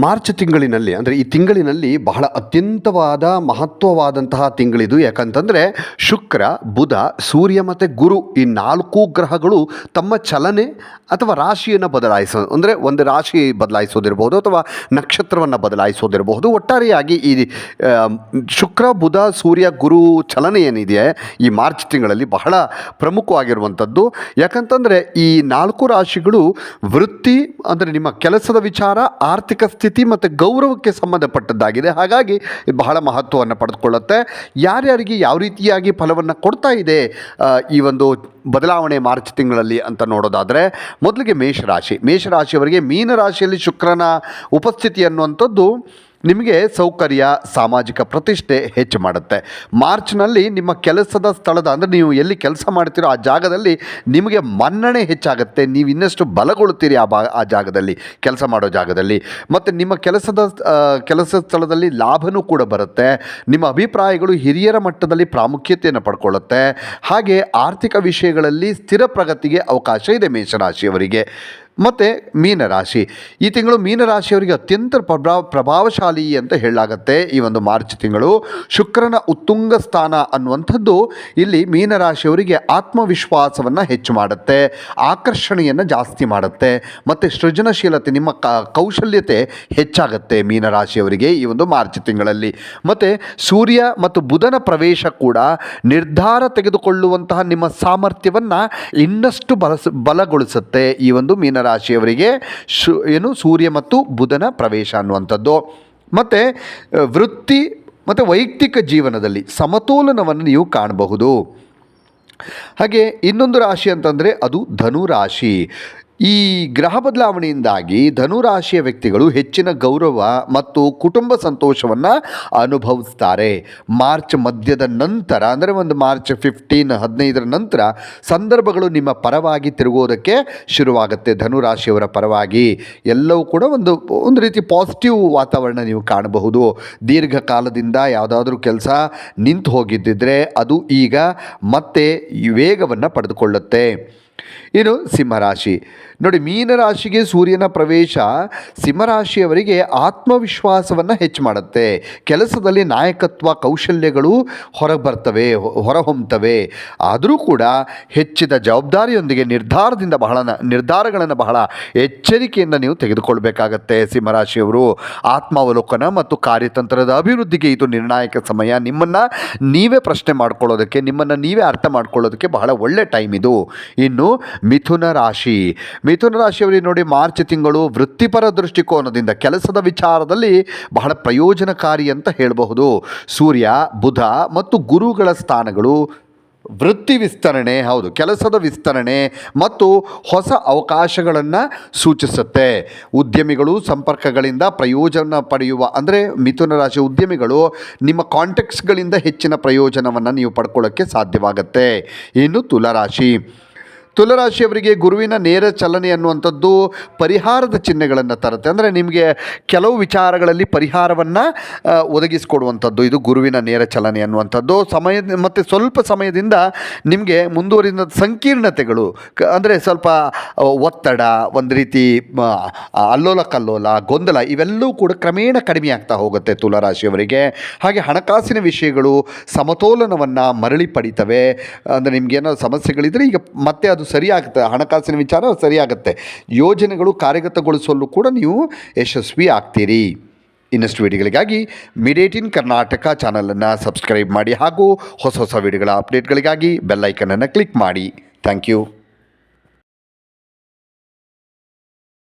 March ತಿಂಗಳಿನಲ್ಲಿ ಅಂದರೆ ಈ ತಿಂಗಳಿನಲ್ಲಿ ಬಹಳ ಅತ್ಯಂತವಾದ ಮಹತ್ವವಾದಂತಹ ತಿಂಗಳಿದು. ಯಾಕಂತಂದರೆ ಶುಕ್ರ, ಬುಧ, ಸೂರ್ಯ ಮತ್ತು ಗುರು ಈ 4 ಗ್ರಹಗಳು ತಮ್ಮ ಚಲನೆ ಅಥವಾ ರಾಶಿಯನ್ನು ಅಂದರೆ ಒಂದು ರಾಶಿ ಬದಲಾಯಿಸೋದಿರ್ಬೋದು ಅಥವಾ ನಕ್ಷತ್ರವನ್ನು ಬದಲಾಯಿಸೋದಿರಬಹುದು. ಒಟ್ಟಾರೆಯಾಗಿ ಈ ಶುಕ್ರ, ಬುಧ, ಸೂರ್ಯ, ಗುರು ಚಲನೆ ಏನಿದೆ ಈ ಮಾರ್ಚ್ ತಿಂಗಳಲ್ಲಿ ಬಹಳ ಪ್ರಮುಖವಾಗಿರುವಂಥದ್ದು. ಯಾಕಂತಂದರೆ ಈ 4 ರಾಶಿಗಳು ವೃತ್ತಿ ಅಂದರೆ ನಿಮ್ಮ ಕೆಲಸದ ವಿಚಾರ, ಆರ್ಥಿಕ ಸ್ಥಿತಿ ಮತ್ತು ಗೌರವಕ್ಕೆ ಸಂಬಂಧಪಟ್ಟದ್ದಾಗಿದೆ. ಹಾಗಾಗಿ ಬಹಳ ಮಹತ್ವವನ್ನು ಪಡೆದುಕೊಳ್ಳುತ್ತೆ. ಯಾರ್ಯಾರಿಗೆ ಯಾವ ರೀತಿಯಾಗಿ ಫಲವನ್ನು ಕೊಡ್ತಾ ಇದೆ ಈ ಒಂದು ಬದಲಾವಣೆ ಮಾರ್ಚ್ ತಿಂಗಳಲ್ಲಿ ಅಂತ ನೋಡೋದಾದರೆ, ಮೊದಲಿಗೆ ಮೇಷರಾಶಿಯವರಿಗೆ ಮೀನರಾಶಿಯಲ್ಲಿ ಶುಕ್ರನ ಉಪಸ್ಥಿತಿ ಅನ್ನುವಂಥದ್ದು ನಿಮಗೆ ಸೌಕರ್ಯ, ಸಾಮಾಜಿಕ ಪ್ರತಿಷ್ಠೆ ಹೆಚ್ಚು ಮಾಡುತ್ತೆ. ಮಾರ್ಚ್ನಲ್ಲಿ ನಿಮ್ಮ ಕೆಲಸದ ಸ್ಥಳದ ಅಂದರೆ ನೀವು ಎಲ್ಲಿ ಕೆಲಸ ಮಾಡ್ತೀರೋ ಆ ಜಾಗದಲ್ಲಿ ನಿಮಗೆ ಮನ್ನಣೆ ಹೆಚ್ಚಾಗುತ್ತೆ. ನೀವು ಇನ್ನಷ್ಟು ಬಲಗೊಳ್ಳುತ್ತೀರಿ ಆ ಜಾಗದಲ್ಲಿ, ಕೆಲಸ ಮಾಡೋ ಜಾಗದಲ್ಲಿ. ಮತ್ತು ನಿಮ್ಮ ಕೆಲಸ ಸ್ಥಳದಲ್ಲಿ ಲಾಭವೂ ಕೂಡ ಬರುತ್ತೆ. ನಿಮ್ಮ ಅಭಿಪ್ರಾಯಗಳು ಹಿರಿಯರ ಮಟ್ಟದಲ್ಲಿ ಪ್ರಾಮುಖ್ಯತೆಯನ್ನು ಪಡ್ಕೊಳ್ಳುತ್ತೆ. ಹಾಗೆ ಆರ್ಥಿಕ ವಿಷಯಗಳಲ್ಲಿ ಸ್ಥಿರ ಪ್ರಗತಿಗೆ ಅವಕಾಶ ಇದೆ ಮೇಷರಾಶಿಯವರಿಗೆ. ಮತ್ತು ಮೀನರಾಶಿ, ಈ ತಿಂಗಳು ಮೀನರಾಶಿಯವರಿಗೆ ಅತ್ಯಂತ ಪ್ರಭಾವಶಾಲಿ ಅಂತ ಹೇಳಲಾಗತ್ತೆ. ಈ ಒಂದು ಮಾರ್ಚ್ ತಿಂಗಳು ಶುಕ್ರನ ಉತ್ತುಂಗ ಸ್ಥಾನ ಅನ್ನುವಂಥದ್ದು ಇಲ್ಲಿ ಮೀನರಾಶಿಯವರಿಗೆ ಆತ್ಮವಿಶ್ವಾಸವನ್ನು ಹೆಚ್ಚು ಮಾಡುತ್ತೆ, ಆಕರ್ಷಣೆಯನ್ನು ಜಾಸ್ತಿ ಮಾಡುತ್ತೆ ಮತ್ತು ಸೃಜನಶೀಲತೆ, ನಿಮ್ಮ ಕೌಶಲ್ಯತೆ ಹೆಚ್ಚಾಗುತ್ತೆ ಮೀನರಾಶಿಯವರಿಗೆ ಈ ಒಂದು ಮಾರ್ಚ್ ತಿಂಗಳಲ್ಲಿ. ಮತ್ತು ಸೂರ್ಯ ಮತ್ತು ಬುಧನ ಪ್ರವೇಶ ಕೂಡ ನಿರ್ಧಾರ ತೆಗೆದುಕೊಳ್ಳುವಂತಹ ನಿಮ್ಮ ಸಾಮರ್ಥ್ಯವನ್ನು ಇನ್ನಷ್ಟು ಬಲಗೊಳಿಸುತ್ತೆ ಈ ಒಂದು ಮೀನರಾಶಿಯವರಿಗೆ ಸೂರ್ಯ ಮತ್ತು ಬುಧನ ಪ್ರವೇಶ ಅನ್ನುವಂಥದ್ದು. ಮತ್ತು ವೃತ್ತಿ ಮತ್ತು ವೈಯಕ್ತಿಕ ಜೀವನದಲ್ಲಿ ಸಮತೋಲನವನ್ನು ನೀವು ಕಾಣಬಹುದು. ಹಾಗೆ ಇನ್ನೊಂದು ರಾಶಿ ಅಂತಂದರೆ ಅದು ಧನುರಾಶಿ. ಈ ಗ್ರಹ ಬದಲಾವಣೆಯಿಂದಾಗಿ ಧನುರಾಶಿಯ ವ್ಯಕ್ತಿಗಳು ಹೆಚ್ಚಿನ ಗೌರವ ಮತ್ತು ಕುಟುಂಬ ಸಂತೋಷವನ್ನು ಅನುಭವಿಸ್ತಾರೆ. ಮಾರ್ಚ್ ಮಧ್ಯದ ನಂತರ ಅಂದರೆ ಒಂದು ಮಾರ್ಚ್ 15 ನಂತರ ಸಂದರ್ಭಗಳು ನಿಮ್ಮ ಪರವಾಗಿ ತಿರುಗೋದಕ್ಕೆ ಶುರುವಾಗುತ್ತೆ. ಧನುರಾಶಿಯವರ ಪರವಾಗಿ ಎಲ್ಲವೂ ಕೂಡ ಒಂದು ರೀತಿ ಪಾಸಿಟಿವ್ ವಾತಾವರಣ ನೀವು ಕಾಣಬಹುದು. ದೀರ್ಘಕಾಲದಿಂದ ಯಾವುದಾದ್ರೂ ಕೆಲಸ ನಿಂತು ಹೋಗಿದ್ದಿದ್ರೆ ಅದು ಈಗ ಮತ್ತೆ ವೇಗವನ್ನು ಪಡೆದುಕೊಳ್ಳುತ್ತೆ. ಇನ್ನು ಸಿಂಹರಾಶಿ ನೋಡಿ, ಮೀನರಾಶಿಗೆ ಸೂರ್ಯನ ಪ್ರವೇಶ ಸಿಂಹರಾಶಿಯವರಿಗೆ ಆತ್ಮವಿಶ್ವಾಸವನ್ನು ಹೆಚ್ಚು ಮಾಡುತ್ತೆ. ಕೆಲಸದಲ್ಲಿ ನಾಯಕತ್ವ ಕೌಶಲ್ಯಗಳು ಹೊರಹೊಮ್ಮುತ್ತವೆ. ಆದರೂ ಕೂಡ ಹೆಚ್ಚಿದ ಜವಾಬ್ದಾರಿಯೊಂದಿಗೆ ನಿರ್ಧಾರಗಳನ್ನು ಬಹಳ ಎಚ್ಚರಿಕೆಯಿಂದ ನೀವು ತೆಗೆದುಕೊಳ್ಬೇಕಾಗತ್ತೆ. ಸಿಂಹರಾಶಿಯವರು ಆತ್ಮಾವಲೋಕನ ಮತ್ತು ಕಾರ್ಯತಂತ್ರದ ಅಭಿವೃದ್ಧಿಗೆ ಇದು ನಿರ್ಣಾಯಕ ಸಮಯ. ನಿಮ್ಮನ್ನು ನೀವೇ ಪ್ರಶ್ನೆ ಮಾಡ್ಕೊಳ್ಳೋದಕ್ಕೆ, ನಿಮ್ಮನ್ನು ನೀವೇ ಅರ್ಥ ಮಾಡ್ಕೊಳ್ಳೋದಕ್ಕೆ ಬಹಳ ಒಳ್ಳೆ ಟೈಮ್ ಇದು. ಇನ್ನು ಮಿಥುನ ರಾಶಿಯವರಿಗೆ ನೋಡಿ, ಮಾರ್ಚ್ ತಿಂಗಳು ವೃತ್ತಿಪರ ದೃಷ್ಟಿಕೋನದಿಂದ ಕೆಲಸದ ವಿಚಾರದಲ್ಲಿ ಬಹಳ ಪ್ರಯೋಜನಕಾರಿ ಅಂತ ಹೇಳಬಹುದು. ಸೂರ್ಯ, ಬುಧ ಮತ್ತು ಗುರುಗಳ ಸ್ಥಾನಗಳು ವೃತ್ತಿ ವಿಸ್ತರಣೆ, ಕೆಲಸದ ವಿಸ್ತರಣೆ ಮತ್ತು ಹೊಸ ಅವಕಾಶಗಳನ್ನು ಸೂಚಿಸುತ್ತೆ. ಉದ್ಯಮಿಗಳು ಸಂಪರ್ಕಗಳಿಂದ ಪ್ರಯೋಜನ ಪಡೆಯುವ ಅಂದರೆ ಮಿಥುನ ರಾಶಿ ಉದ್ಯಮಿಗಳು ನಿಮ್ಮ ಕಾಂಟ್ಯಾಕ್ಟ್ಸ್ಗಳಿಂದ ಹೆಚ್ಚಿನ ಪ್ರಯೋಜನವನ್ನು ನೀವು ಪಡ್ಕೊಳ್ಳೋಕ್ಕೆ ಸಾಧ್ಯವಾಗುತ್ತೆ. ಇನ್ನು ತುಲಾರಾಶಿಯವರಿಗೆ ಗುರುವಿನ ನೇರ ಚಲನೆ ಅನ್ನುವಂಥದ್ದು ಪರಿಹಾರದ ಚಿಹ್ನೆಗಳನ್ನು ತರುತ್ತೆ. ಅಂದರೆ ನಿಮಗೆ ಕೆಲವು ವಿಚಾರಗಳಲ್ಲಿ ಪರಿಹಾರವನ್ನು ಒದಗಿಸಿಕೊಡುವಂಥದ್ದು ಇದು ಗುರುವಿನ ನೇರ ಚಲನೆ ಅನ್ನುವಂಥದ್ದು. ಮತ್ತು ಸ್ವಲ್ಪ ಸಮಯದಿಂದ ನಿಮಗೆ ಮುಂದುವರಿದ ಸಂಕೀರ್ಣತೆಗಳು ಅಂದರೆ ಸ್ವಲ್ಪ ಒತ್ತಡ, ಒಂದು ರೀತಿ ಅಲ್ಲೋಲ ಗೊಂದಲ ಇವೆಲ್ಲವೂ ಕೂಡ ಕ್ರಮೇಣ ಕಡಿಮೆ ಆಗ್ತಾ ಹೋಗುತ್ತೆ ತುಲಾರಾಶಿಯವರಿಗೆ. ಹಾಗೆ ಹಣಕಾಸಿನ ವಿಷಯಗಳು ಸಮತೋಲನವನ್ನು ಮರಳಿ ಪಡಿತವೆ. ಅಂದರೆ ನಿಮಗೇನೋ ಸಮಸ್ಯೆಗಳಿದ್ದರೆ ಈಗ ಮತ್ತೆ ಅದು ಸರಿಯಾಗುತ್ತೆ, ಹಣಕಾಸಿನ ವಿಚಾರ ಸರಿಯಾಗುತ್ತೆ. ಯೋಜನೆಗಳು ಕಾರ್ಯಗತಗೊಳಿಸಲು ಕೂಡ ನೀವು ಯಶಸ್ವಿ ಆಗ್ತೀರಿ. ಇನ್ನಷ್ಟು ವಿಡಿಯೋಗಳಿಗಾಗಿ ಮಿಡ್18 ಕರ್ನಾಟಕ ಚಾನಲನ್ನು ಸಬ್ಸ್ಕ್ರೈಬ್ ಮಾಡಿ ಹಾಗೂ ಹೊಸ ವಿಡಿಯೋಗಳ ಅಪ್ಡೇಟ್ಗಳಿಗಾಗಿ ಬೆಲ್ ಐಕನನ್ನು ಕ್ಲಿಕ್ ಮಾಡಿ. Thank you.